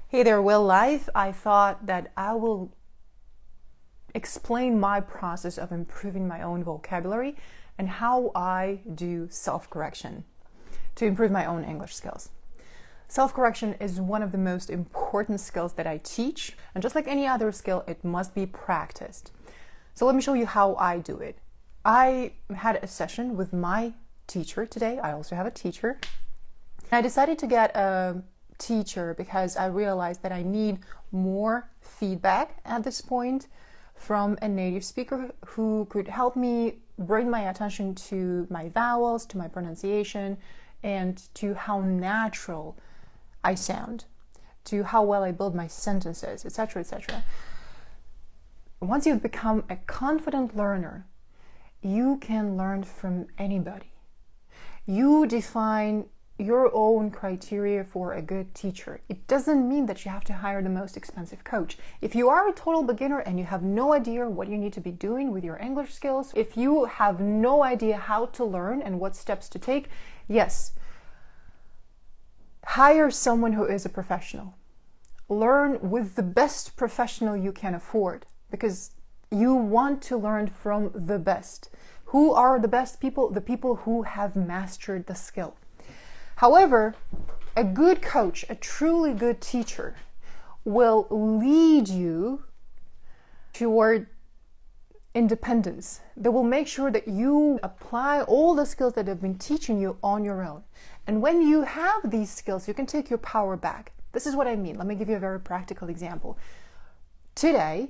Hey there, Will Life. I thought that I will explain my process of improving my own vocabulary and how I do self-correction to improve my own English skills. Self-correction is one of the most important skills that I teach, and just like any other skill, it must be practiced. So let me show you how I do it. I had a session with my teacher today. I also have a teacher. I decided to get a teacher because I realized that I need more feedback at this point from a native speaker who could help me bring my attention to my vowels, to my pronunciation, and to how natural I sound, to how well I build my sentences, etc., etc. Once you've become a confident learner, you can learn from anybody. You define your own criteria for a good teacher. It doesn't mean that you have to hire the most expensive coach. If you are a total beginner and you have no idea what you need to be doing with your English skills, if you have no idea how to learn and what steps to take, yes, hire someone who is a professional. Learn with the best professional you can afford, because you want to learn from the best. Who are the best people? The people who have mastered the skill. However, a good coach, a truly good teacher, will lead you toward independence. They will make sure that you apply all the skills that they've been teaching you on your own. And when you have these skills, you can take your power back. This is what I mean. Let me give you a very practical example. Today,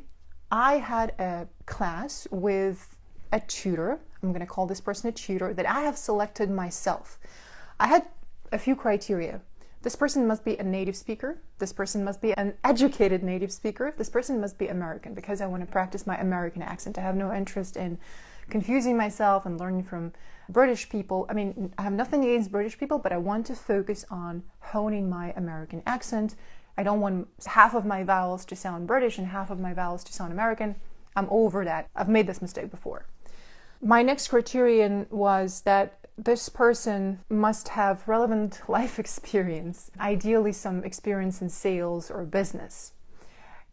I had a class with a tutor. I'm going to call this person a tutor that I have selected myself. I had a few criteria. This person must be a native speaker. This person must be an educated native speaker. This person must be American, because I want to practice my American accent. I have no interest in confusing myself and learning from British people. I mean, I have nothing against British people, but I want to focus on honing my American accent. I don't want half of my vowels to sound British and half of my vowels to sound American. I'm over that. I've made this mistake before. My next criterion was that this person must have relevant life experience, ideally some experience in sales or business.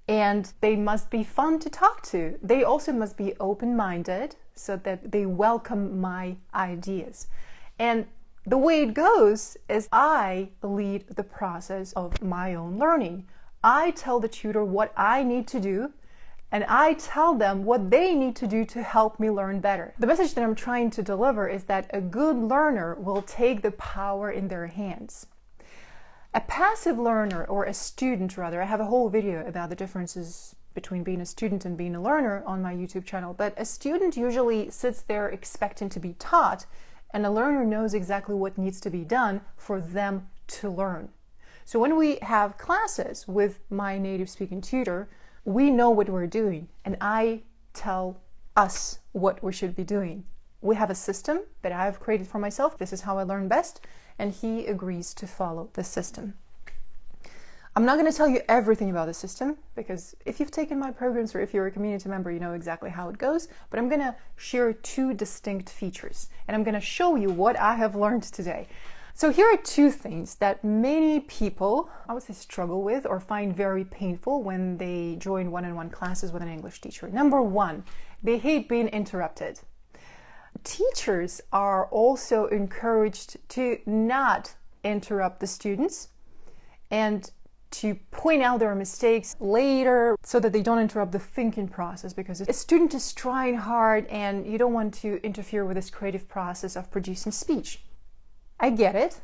And they must be fun to talk to. They also must be open-minded so that they welcome my ideas. And the way it goes is I lead the process of my own learning. I tell the tutor what I need to do, and I tell them what they need to do to help me learn better. The message that I'm trying to deliver is that a good learner will take the power in their hands. A passive learner, or a student rather, I have a whole video about the differences between being a student and being a learner on my YouTube channel, but a student usually sits there expecting to be taught, and a learner knows exactly what needs to be done for them to learn. So when we have classes with my native speaking tutor, we know what we're doing, and I tell us what we should be doing. We have a system that I have created for myself. This is how I learn best, and he agrees to follow the system. I'm not going to tell you everything about the system, because if you've taken my programs or if you're a community member, you know exactly how it goes, but I'm going to share two distinct features, and I'm going to show you what I have learned today. So here are two things that many people, I would say, struggle with or find very painful when they join one-on-one classes with an English teacher. Number one, they hate being interrupted. Teachers are also encouraged to not interrupt the students and to point out their mistakes later so that they don't interrupt the thinking process, because a student is trying hard and you don't want to interfere with this creative process of producing speech. I get it.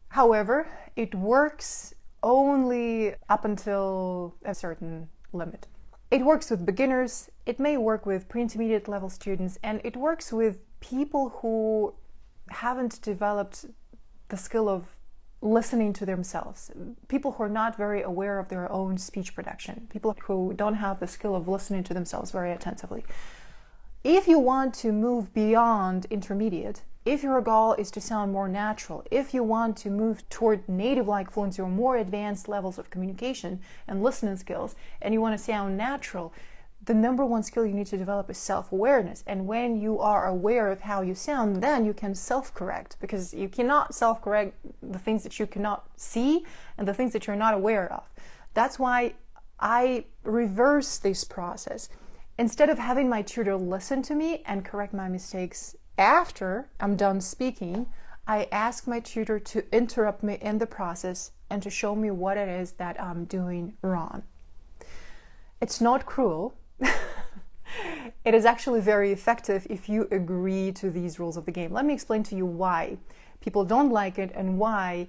However, it works only up until a certain limit. It works with beginners, it may work with pre-intermediate level students, and it works with people who haven't developed the skill of listening to themselves, people who are not very aware of their own speech production, people who don't have the skill of listening to themselves very attentively. If you want to move beyond intermediate, if your goal is to sound more natural, if you want to move toward native-like fluency or more advanced levels of communication and listening skills, and you want to sound natural, the number one skill you need to develop is self-awareness. And when you are aware of how you sound, then you can self-correct, because you cannot self-correct the things that you cannot see and the things that you're not aware of. That's why I reverse this process. Instead of having my tutor listen to me and correct my mistakes after I'm done speaking, I ask my tutor to interrupt me in the process and to show me what it is that I'm doing wrong. It's not cruel. It is actually very effective if you agree to these rules of the game. Let me explain to you why people don't like it and why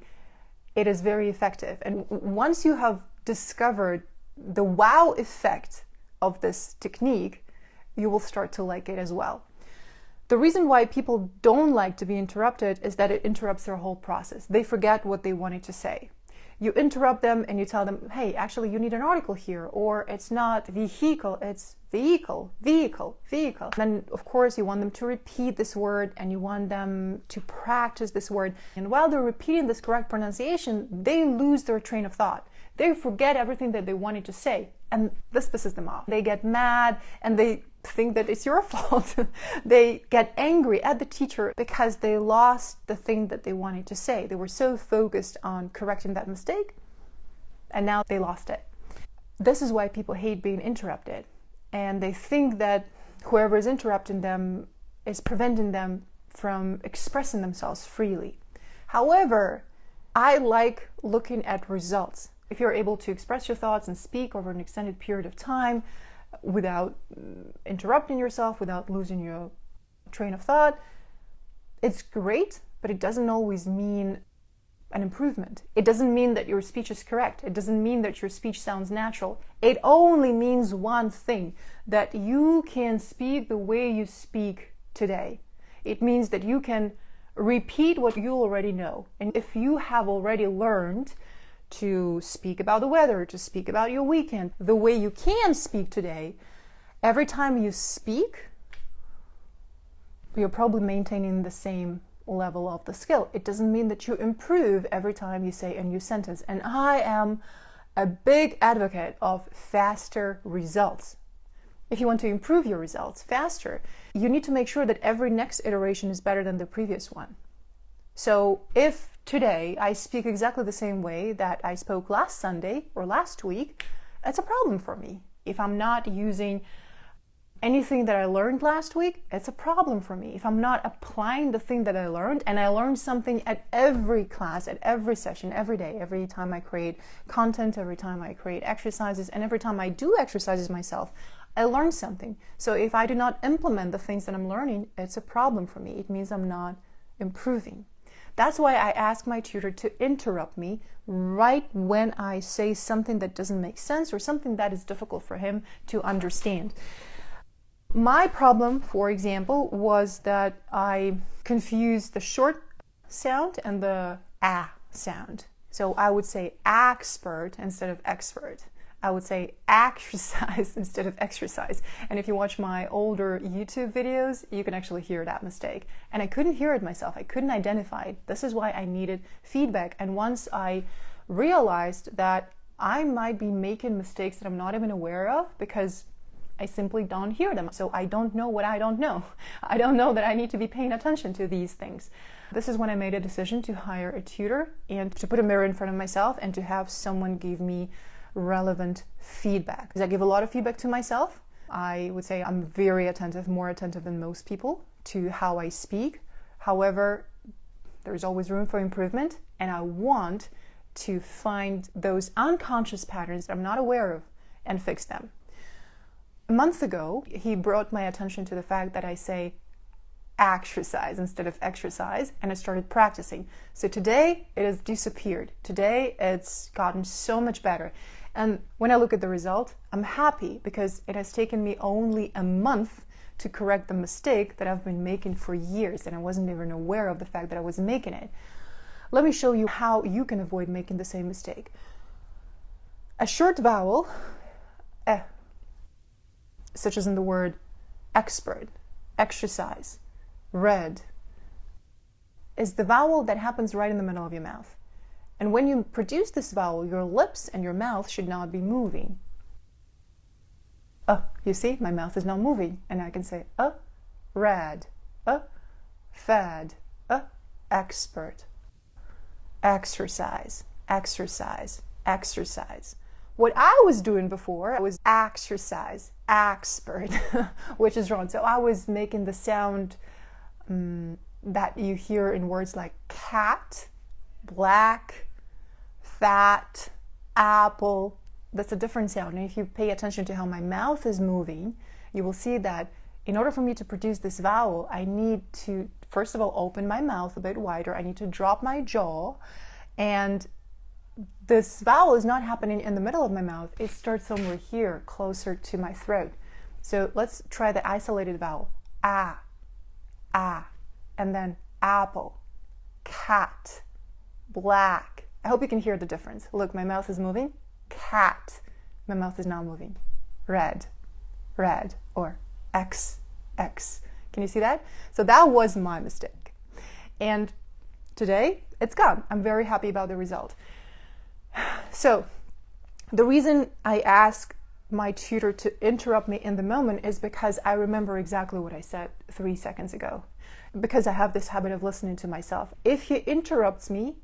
it is very effective. And once you have discovered the wow effect of this technique, you will start to like it as well. The reason why people don't like to be interrupted is that it interrupts their whole process. They forget what they wanted to say. You interrupt them and you tell them, hey, actually you need an article here, or it's not vehicle, it's vehicle, vehicle, vehicle. Then of course you want them to repeat this word and you want them to practice this word. And while they're repeating this correct pronunciation, they lose their train of thought. They forget everything that they wanted to say, and this pisses them off. They get mad and they think that it's your fault. They get angry at the teacher because they lost the thing that they wanted to say. They were so focused on correcting that mistake, and now they lost it. This is why people hate being interrupted, and they think that whoever is interrupting them is preventing them from expressing themselves freely. However, I like looking at results. If you're able to express your thoughts and speak over an extended period of time without interrupting yourself, without losing your train of thought, it's great, but it doesn't always mean an improvement. It doesn't mean that your speech is correct. It doesn't mean that your speech sounds natural. It only means one thing, that you can speak the way you speak today. It means that you can repeat what you already know. And if you have already learned to speak about the weather, to speak about your weekend, the way you can speak today, every time you speak, you're probably maintaining the same level of the skill. It doesn't mean that you improve every time you say a new sentence. And I am a big advocate of faster results. If you want to improve your results faster, you need to make sure that every next iteration is better than the previous one. So if today I speak exactly the same way that I spoke last Sunday or last week, it's a problem for me. If I'm not using anything that I learned last week, it's a problem for me. If I'm not applying the thing that I learned, and I learned something at every class, at every session, every day, every time I create content, every time I create exercises, and every time I do exercises myself, I learn something. So if I do not implement the things that I'm learning, it's a problem for me. It means I'm not improving. That's why I ask my tutor to interrupt me right when I say something that doesn't make sense or something that is difficult for him to understand. My problem, for example, was that I confused the short sound and the ah sound. So I would say expert instead of expert. I would say exercise instead of exercise. And if you watch my older YouTube videos, you can actually hear that mistake. And I couldn't hear it myself. I couldn't identify it. This is why I needed feedback. And once I realized that I might be making mistakes that I'm not even aware of because I simply don't hear them. So I don't know what I don't know. I don't know that I need to be paying attention to these things. This is when I made a decision to hire a tutor and to put a mirror in front of myself and to have someone give me relevant feedback. Because I give a lot of feedback to myself. I would say I'm very attentive, more attentive than most people to how I speak. However, there's always room for improvement, and I want to find those unconscious patterns that I'm not aware of and fix them. A month ago, he brought my attention to the fact that I say exercise instead of exercise, and I started practicing. So today it has disappeared. Today it's gotten so much better. And when I look at the result, I'm happy because it has taken me only a month to correct the mistake that I've been making for years, and I wasn't even aware of the fact that I was making it. Let me show you how you can avoid making the same mistake. A short vowel, such as in the word expert, exercise, red, is the vowel that happens right in the middle of your mouth. And when you produce this vowel, your lips and your mouth should not be moving. You see, my mouth is not moving, and I can say rad, fad, expert, exercise, exercise, exercise. What I was doing before, I was exercise, expert, which is wrong. So I was making the sound that you hear in words like cat, black, fat, apple. That's a different sound. And if you pay attention to how my mouth is moving, you will see that in order for me to produce this vowel, I need to, first of all, open my mouth a bit wider. I need to drop my jaw, and this vowel is not happening in the middle of my mouth. It starts somewhere here, closer to my throat. So let's try the isolated vowel. Ah, and then apple, cat, black. I hope you can hear the difference. Look, my mouth is moving. Cat, my mouth is not moving. Red, or X. Can you see that? So that was my mistake. And today, it's gone. I'm very happy about the result. So the reason I ask my tutor to interrupt me in the moment is because I remember exactly what I said 3 seconds ago, because I have this habit of listening to myself. If he interrupts me,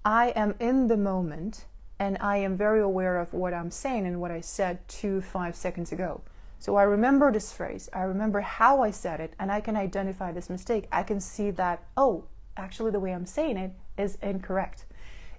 I am in the moment and I am very aware of what I'm saying and what I said 5 seconds ago. So I remember this phrase, I remember how I said it, and I can identify this mistake. I can see that, oh, actually the way I'm saying it is incorrect.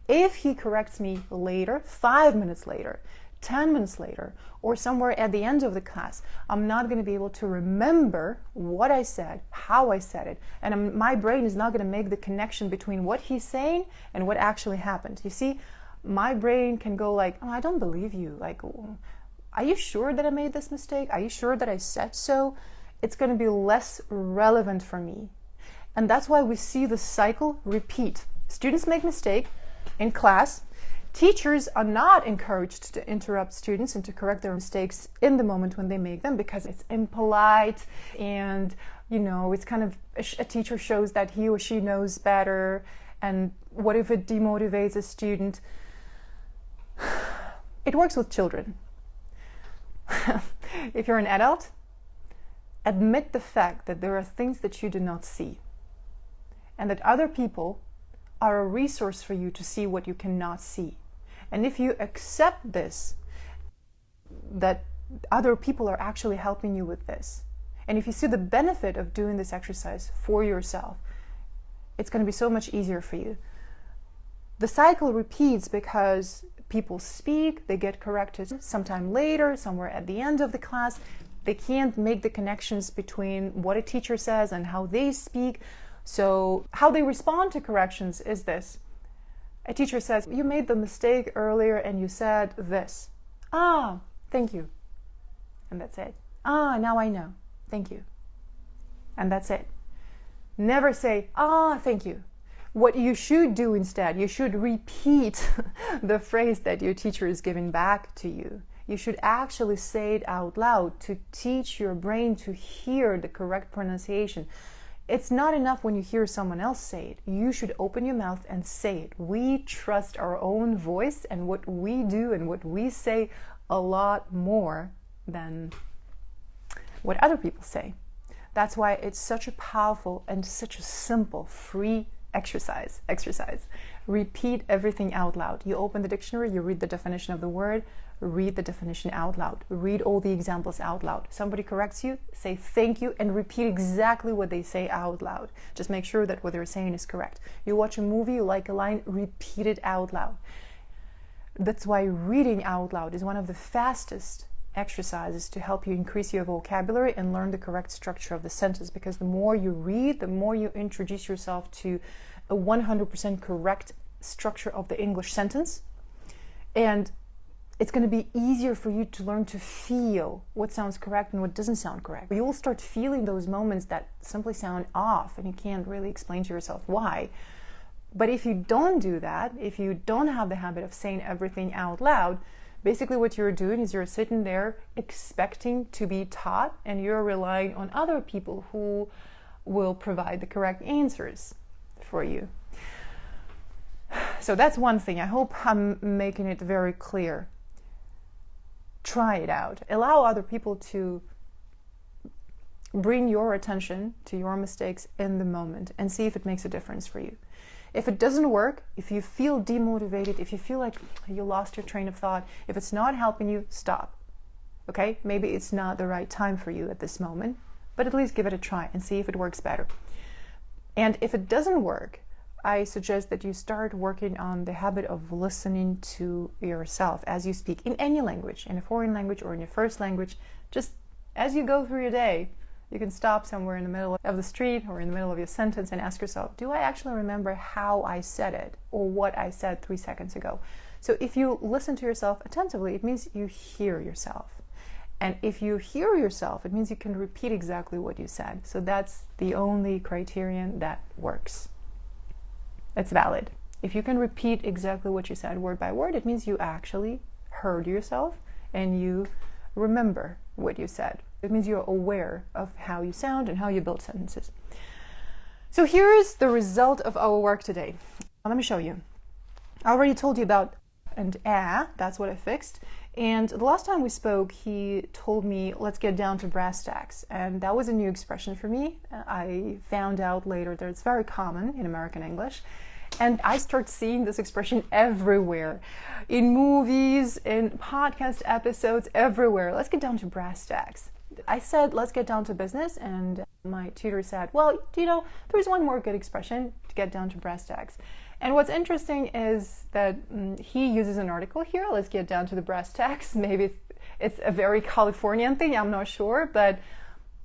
If he corrects me later, 5 minutes later, 10 minutes later, or somewhere at the end of the class, I'm not going to be able to remember what I said, how I said it, and my brain is not going to make the connection between what he's saying and what actually happened. You see, my brain can go like, oh, I don't believe you. Like, are you sure that I made this mistake? Are you sure that I said so? It's going to be less relevant for me. And that's why we see the cycle repeat. Students make mistake in class. Teachers are not encouraged to interrupt students and to correct their mistakes in the moment when they make them, because it's impolite and, it's kind of, a teacher shows that he or she knows better. And what if it demotivates a student? It works with children. If you're an adult, admit the fact that there are things that you do not see, and that other people are a resource for you to see what you cannot see. And if you accept this, that other people are actually helping you with this, and if you see the benefit of doing this exercise for yourself, it's going to be so much easier for you. The cycle repeats because people speak, they get corrected sometime later, somewhere at the end of the class. They can't make the connections between what a teacher says and how they speak. So how they respond to corrections is this. A teacher says, you made the mistake earlier and you said this. Ah, thank you. And that's it. Ah, now I know. Thank you. And that's it. Never say, ah, thank you. What you should do instead, you should repeat the phrase that your teacher is giving back to you. You should actually say it out loud to teach your brain to hear the correct pronunciation. It's not enough when you hear someone else say it. You should open your mouth and say it. We trust our own voice and what we do and what we say a lot more than what other people say. That's why it's such a powerful and such a simple, free exercise. Repeat everything out loud. You open the dictionary, you read the definition of the word, read the definition out loud. Read all the examples out loud. Somebody corrects you, say thank you, and repeat exactly what they say out loud. Just make sure that what they're saying is correct. You watch a movie, you like a line, repeat it out loud. That's why reading out loud is one of the fastest exercises to help you increase your vocabulary and learn the correct structure of the sentence, because the more you read, the more you introduce yourself to a 100% correct structure of the English sentence, and it's going to be easier for you to learn to feel what sounds correct and what doesn't sound correct. You will start feeling those moments that simply sound off and you can't really explain to yourself why. But if you don't do that, if you don't have the habit of saying everything out loud, basically what you're doing is you're sitting there expecting to be taught, and you're relying on other people who will provide the correct answers for you. So that's one thing. I hope I'm making it very clear. Try it out. Allow other people to bring your attention to your mistakes in the moment and see if it makes a difference for you. If it doesn't work, if you feel demotivated, if you feel like you lost your train of thought, if it's not helping you, stop. Okay? Maybe it's not the right time for you at this moment, but at least give it a try and see if it works better. And if it doesn't work, I suggest that you start working on the habit of listening to yourself as you speak in any language, in a foreign language or in your first language. Just as you go through your day, you can stop somewhere in the middle of the street or in the middle of your sentence and ask yourself, do I actually remember how I said it or what I said 3 seconds ago? So if you listen to yourself attentively, it means you hear yourself. And if you hear yourself, it means you can repeat exactly what you said. So that's the only criterion that works. It's valid. If you can repeat exactly what you said word by word, it means you actually heard yourself and you remember what you said. It means you're aware of how you sound and how you build sentences. So here is the result of our work today. Let me show you. I already told you about and that's what I fixed. And the last time we spoke, he told me, let's get down to brass tacks. And that was a new expression for me. I found out later that it's very common in American English. And I start seeing this expression everywhere, in movies, in podcast episodes, everywhere. Let's get down to brass tacks. I said, let's get down to business. And my tutor said, well, there's one more good expression to get down to brass tacks. And what's interesting is that he uses an article here. Let's get down to the brass tacks. Maybe it's a very Californian thing, I'm not sure, but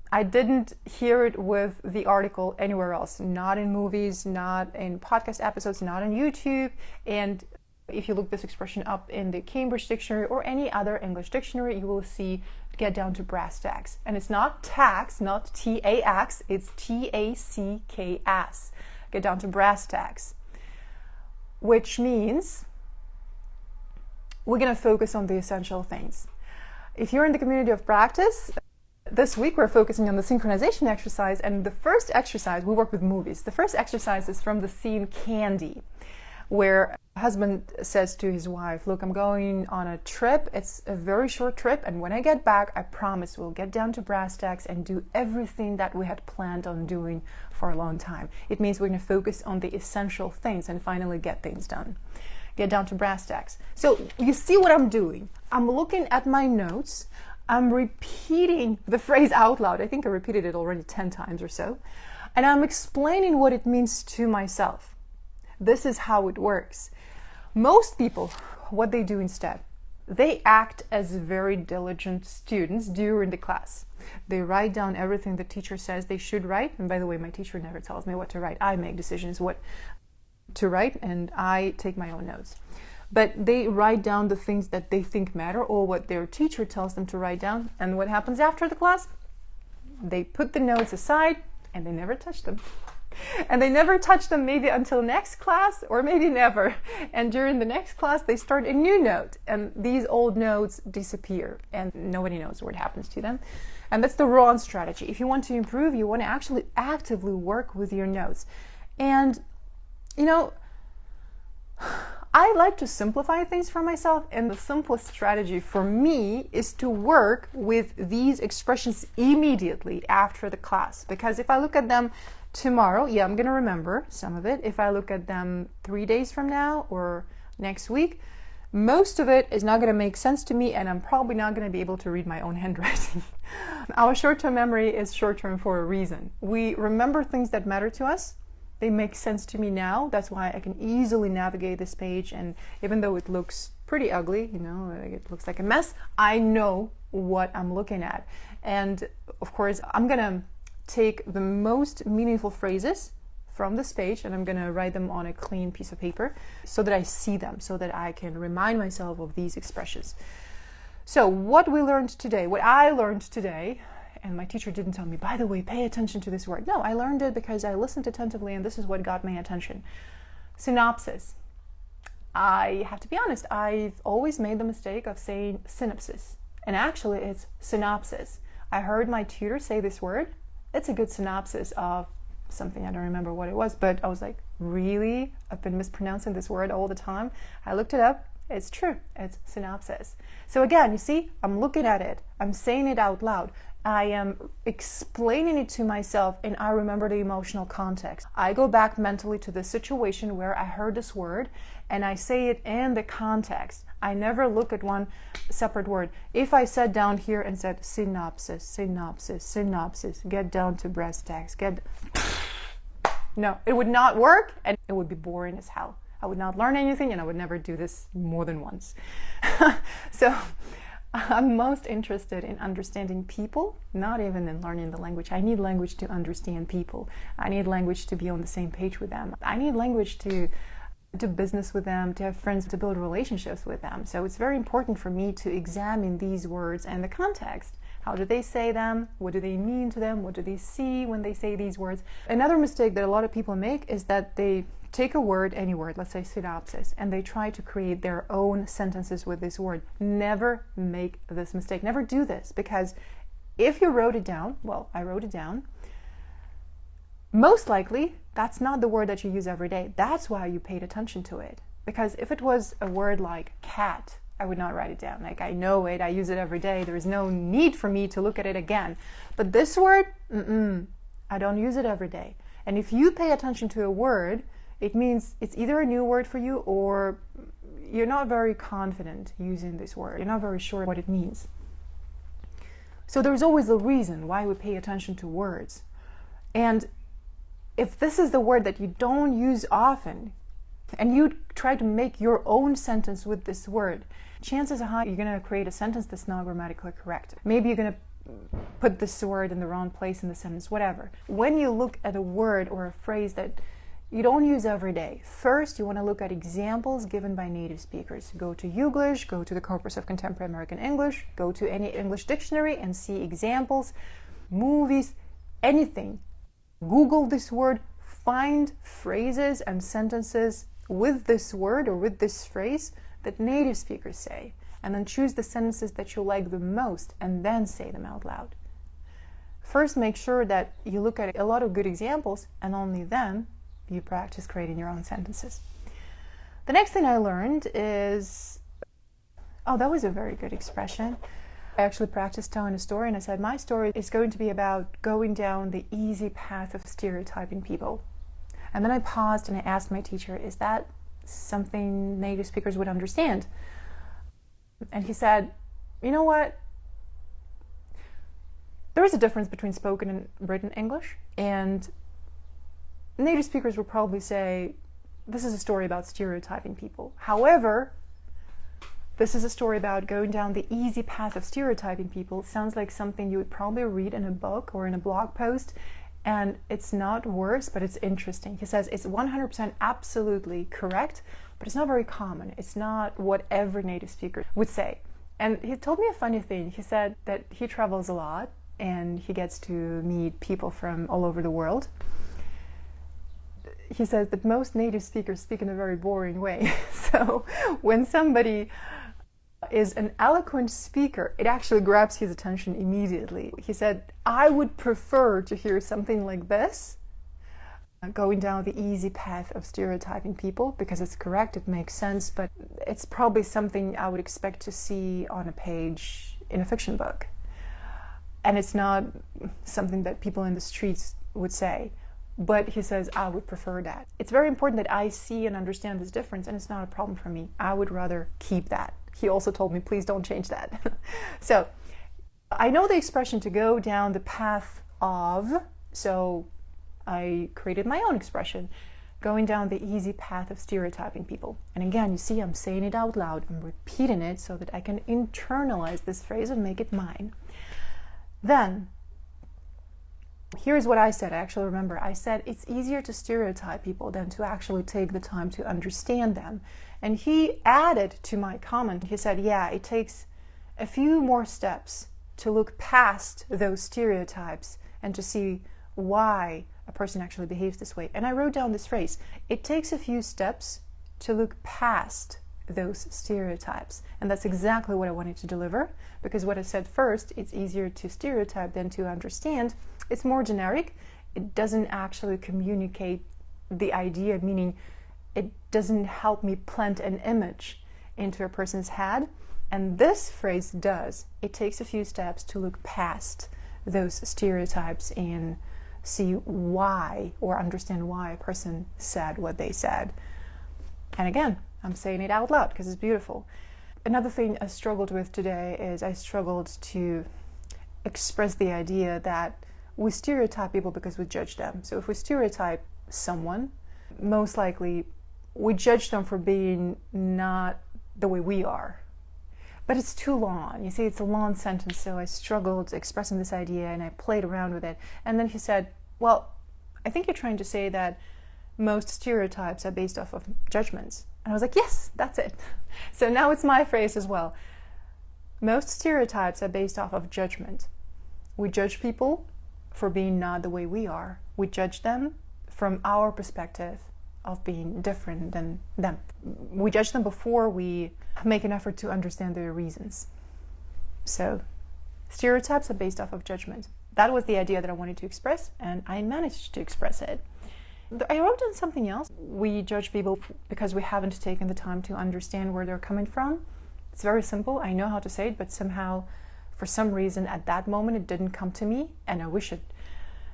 I didn't hear it with the article anywhere else. Not in movies, not in podcast episodes, not on YouTube. And if you look this expression up in the Cambridge Dictionary or any other English dictionary, you will see get down to brass tacks. And it's not tax, not T-A-X, it's T-A-C-K-S. Get down to brass tacks. Which means we're going to focus on the essential things. If you're in the community of practice, this week we're focusing on the synchronization exercise, and the first exercise, we work with movies. The first exercise is from the scene Candy, where a husband says to his wife, look, I'm going on a trip. It's a very short trip, and when I get back, I promise we'll get down to brass tacks and do everything that we had planned on doing for a long time. It means we're going to focus on the essential things and finally get things done. Get down to brass tacks. So you see what I'm doing. I'm looking at my notes. I'm repeating the phrase out loud. I think I repeated it already 10 times or so. And I'm explaining what it means to myself. This is how it works. Most people, what they do instead, they act as very diligent students during the class. They write down everything the teacher says they should write. And by the way, my teacher never tells me what to write. I make decisions what to write, and I take my own notes. But they write down the things that they think matter or what their teacher tells them to write down. And what happens after the class? They put the notes aside and they never touch them. And they never touch them maybe until next class or maybe never. And during the next class, they start a new note. And these old notes disappear and nobody knows what happens to them. And that's the wrong strategy. If you want to improve, you want to actually actively work with your notes. And, I like to simplify things for myself, and the simplest strategy for me is to work with these expressions immediately after the class. Because if I look at them tomorrow, I'm going to remember some of it. If I look at them 3 days from now or next week, most of it is not going to make sense to me, and I'm probably not going to be able to read my own handwriting. Our short-term memory is short-term for a reason. We remember things that matter to us. They make sense to me now. That's why I can easily navigate this page. And even though it looks pretty ugly, it looks like a mess, I know what I'm looking at. And of course, I'm going to take the most meaningful phrases from this page and I'm going to write them on a clean piece of paper so that I see them, so that I can remind myself of these expressions. So what I learned today, and my teacher didn't tell me, by the way, pay attention to this word. No, I learned it because I listened attentively and this is what got my attention. Synopsis. I have to be honest, I've always made the mistake of saying synopsis. And actually it's synopsis. I heard my tutor say this word. It's a good synopsis of something. I don't remember what it was, but I was like, really? I've been mispronouncing this word all the time. I looked it up. It's true. It's synopsis. So again, you see, I'm looking at it. I'm saying it out loud. I am explaining it to myself and I remember the emotional context. I go back mentally to the situation where I heard this word and I say it in the context. I never look at one separate word. If I sat down here and said synopsis, synopsis, synopsis, get down to brass tacks, no, it would not work and it would be boring as hell. I would not learn anything and I would never do this more than once. So I'm most interested in understanding people, not even in learning the language. I need language to understand people. I need language to be on the same page with them. I need language to do business with them, to have friends, to build relationships with them. So it's very important for me to examine these words and the context. How do they say them? What do they mean to them? What do they see when they say these words? Another mistake that a lot of people make is that they take a word, any word, let's say synopsis, and they try to create their own sentences with this word. Never make this mistake. Never do this, because if you wrote it down, well, I wrote it down, most likely that's not the word that you use every day. That's why you paid attention to it. Because if it was a word like cat, I would not write it down. Like, I know it, I use it every day. There is no need for me to look at it again. But this word, I don't use it every day. And if you pay attention to a word, it means it's either a new word for you or you're not very confident using this word. You're not very sure what it means. So there's always a reason why we pay attention to words. And if this is the word that you don't use often, and you try to make your own sentence with this word, chances are high you're going to create a sentence that's not grammatically correct. Maybe you're going to put this word in the wrong place in the sentence, whatever. When you look at a word or a phrase that you don't use every day, first you want to look at examples given by native speakers. Go to Youglish, go to the Corpus of Contemporary American English, go to any English dictionary and see examples, movies, anything. Google this word, find phrases and sentences with this word or with this phrase that native speakers say, and then choose the sentences that you like the most and then say them out loud. First, make sure that you look at a lot of good examples and only then you practice creating your own sentences. The next thing I learned is, that was a very good expression. I actually practiced telling a story and I said, my story is going to be about going down the easy path of stereotyping people. And then I paused and I asked my teacher, is that something native speakers would understand? And he said, you know what? There is a difference between spoken and written English, and native speakers will probably say, this is a story about stereotyping people. However, this is a story about going down the easy path of stereotyping people. It sounds like something you would probably read in a book or in a blog post, and it's not worse, but it's interesting. He says it's 100% absolutely correct, but it's not very common. It's not what every native speaker would say. And he told me a funny thing. He said that he travels a lot and he gets to meet people from all over the world. He says that most native speakers speak in a very boring way. So when somebody is an eloquent speaker, it actually grabs his attention immediately. He said, I would prefer to hear something like this, going down the easy path of stereotyping people, because it's correct, it makes sense, but it's probably something I would expect to see on a page in a fiction book. And it's not something that people in the streets would say. But he says, I would prefer that. It's very important that I see and understand this difference, and it's not a problem for me. I would rather keep that. He also told me, please don't change that. So I know the expression to go down the path of, so I created my own expression, going down the easy path of stereotyping people. And again, you see, I'm saying it out loud. I'm repeating it so that I can internalize this phrase and make it mine. Then, here's what I said. I actually remember. I said it's easier to stereotype people than to actually take the time to understand them. And he added to my comment, he said, yeah, it takes a few more steps to look past those stereotypes and to see why a person actually behaves this way. And I wrote down this phrase, it takes a few steps to look past those stereotypes. And that's exactly what I wanted to deliver, because what I said first, it's easier to stereotype than to understand. It's more generic. It doesn't actually communicate the idea, meaning it doesn't help me plant an image into a person's head. And this phrase does. It takes a few steps to look past those stereotypes and see why, or understand why a person said what they said. And again, I'm saying it out loud because it's beautiful. Another thing I struggled with today is I struggled to express the idea that we stereotype people because we judge them. So if we stereotype someone, most likely we judge them for being not the way we are. But it's too long. You see, it's a long sentence, so I struggled expressing this idea and I played around with it. And then he said, well, I think you're trying to say that most stereotypes are based off of judgments. And I was like, yes, that's it. So now it's my phrase as well. Most stereotypes are based off of judgment. We judge people for being not the way we are. We judge them from our perspective of being different than them. We judge them before we make an effort to understand their reasons. So stereotypes are based off of judgment. That was the idea that I wanted to express, and I managed to express it. I wrote down something else. We judge people because we haven't taken the time to understand where they're coming from. It's very simple. I know how to say it, but somehow, for some reason, at that moment, it didn't come to me, and I wish it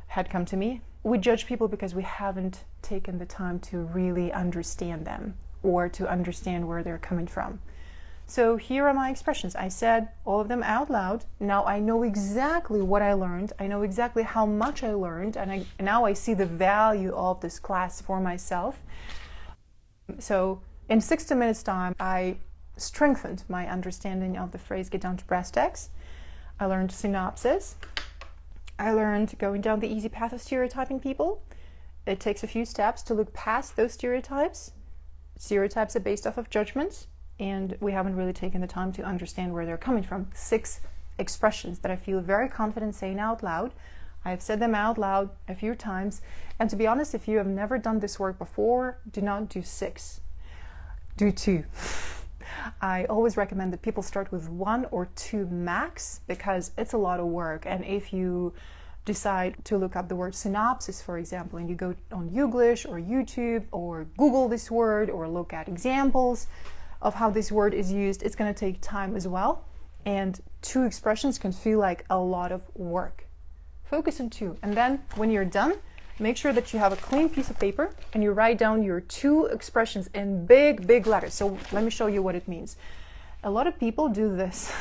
had come to me. We judge people because we haven't taken the time to really understand them or to understand where they're coming from. So here are my expressions. I said all of them out loud. Now I know exactly what I learned. I know exactly how much I learned, and now I see the value of this class for myself. So in 60 minutes time, I strengthened my understanding of the phrase get down to brass tacks. I learned synopsis. I learned going down the easy path of stereotyping people. It takes a few steps to look past those stereotypes. Stereotypes are based off of judgments, and we haven't really taken the time to understand where they're coming from. 6 expressions that I feel very confident saying out loud. I've said them out loud a few times, and to be honest, if you have never done this work before, do not do 6. Do 2. I always recommend that people start with 1 or 2 max, because it's a lot of work. And if you decide to look up the word synopsis, for example, and you go on Youglish or YouTube or Google this word or look at examples of how this word is used, it's going to take time as well. And 2 expressions can feel like a lot of work. Focus on 2. And then when you're done, make sure that you have a clean piece of paper and you write down your 2 expressions in big, big letters. So let me show you what it means. A lot of people do this.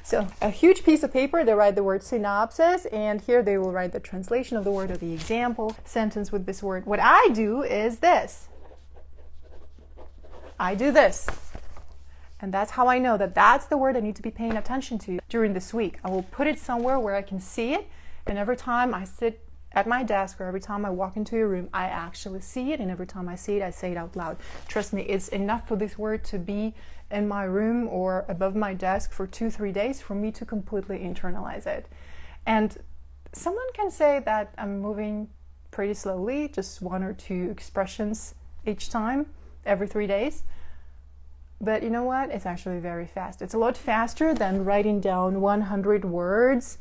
So a huge piece of paper, they write the word synopsis, and here they will write the translation of the word or the example sentence with this word. What I do is this. I do this. And that's how I know that that's the word I need to be paying attention to during this week. I will put it somewhere where I can see it, and every time I sit at my desk or every time I walk into a room, I actually see it, and every time I see it, I say it out loud. Trust me, it's enough for this word to be in my room or above my desk for 2-3 days for me to completely internalize it. And someone can say that I'm moving pretty slowly, just 1 or 2 expressions each time, every 3 days. But you know what? It's actually very fast. It's a lot faster than writing down 100 words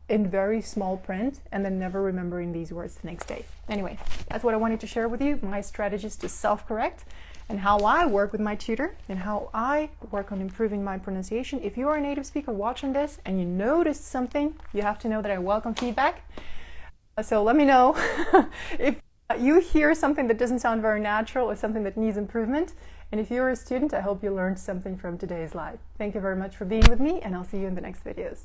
in very small print and then never remembering these words the next day. Anyway, that's what I wanted to share with you, my strategies to self-correct and how I work with my tutor and how I work on improving my pronunciation. If you are a native speaker watching this and you noticed something, you have to know that I welcome feedback. So let me know if you hear something that doesn't sound very natural or something that needs improvement. And if you're a student, I hope you learned something from today's live. Thank you very much for being with me, and I'll see you in the next videos.